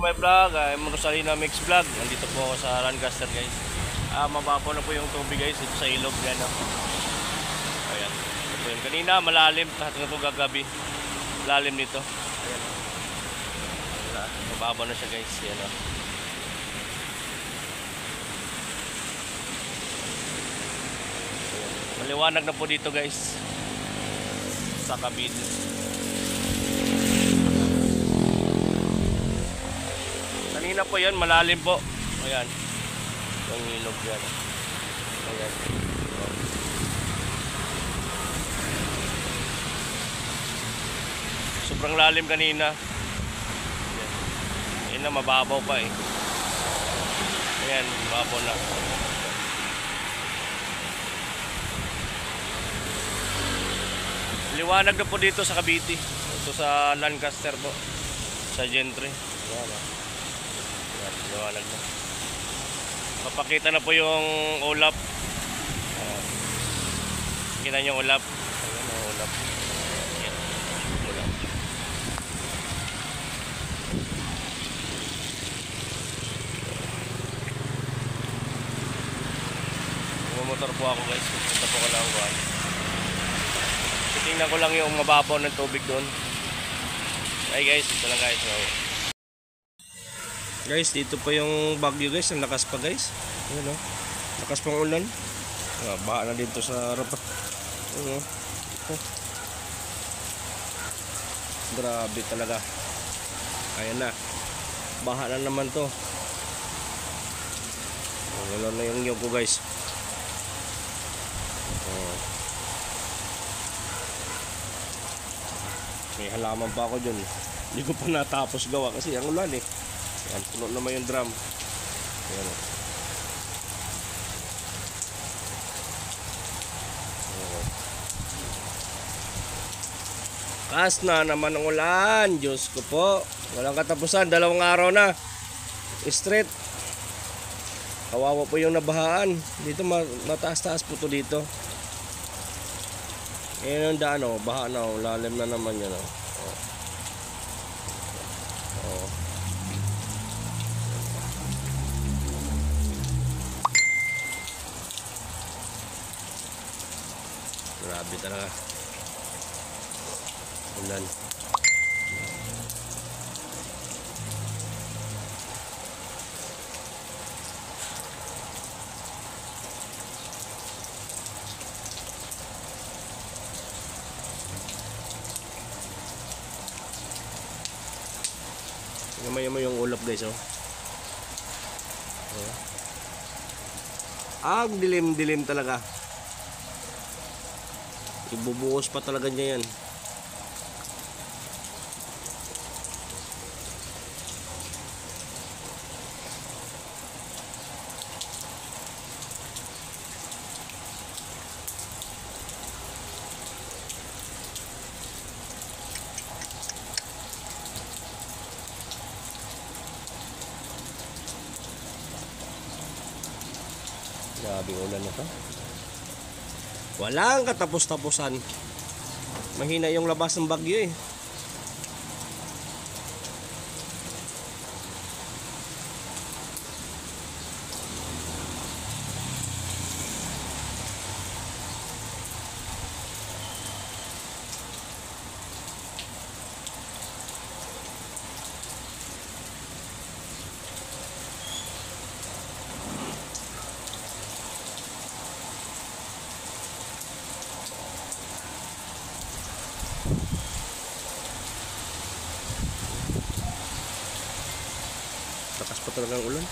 Boy Vlog, I'm Rosalina Mix Vlog. Nandito po ako sa Lancaster guys. Mababaw na po yung tubig guys dito sa ilog yan. Ayan. Ito yun. Kanina malalim, lahat na po gagabi. Lalim nito. Ayan. Mababaw na siya guys. Ayan. Maliwanag na po dito guys sa Cavite. Kanina po yan, malalim po. Ayan. Yung ilog yan. Ayan. Sobrang lalim kanina. Ayan. Ayan na, mababaw pa eh. Ayan, mababaw na. Liwanag na po dito sa Cavite. Ito sa Lancaster po. Sa Gentry. Ayan. Liwanag na. Papakita na po yung ulap. Kita nyo yung ulap. Ayan ang ulap. Ayan. Ulap. Bumotor po ako guys. Punta po ko lang ko. Titingnan ko lang yung mababaw ng tubig doon. Ay guys, ito lang guys. Guys, dito pa yung Baguio guys, ang lakas pa guys. Ayan o, lakas pang ulan. Baha na dito sa harap. Ayan o. Grabe talaga. Ayan na, baha na naman to. Wala na yung ko guys. May halaman pa ako dyan. Hindi ko pa natapos gawa kasi ang ulan eh. Ayan, puno naman yung drum. Ayan o. Kas na naman ang ulan. Diyos ko po. Walang katapusan. 2 araw na. Straight. Kawawa po yung nabahaan. Dito mataas-taas po to dito. Ayan ang daan o. Baha na o. Lalim na naman yan o. Grabe talaga. Ulan. Gamay mo yung ulap guys oh. Ang dilim-dilim talaga. Ibubuhos pa talaga niya yan. Grabe ulan na to. Walang katapos-tapusan. Mahina yung labas ng bagyo eh. Lakas pa talaga ang ulan.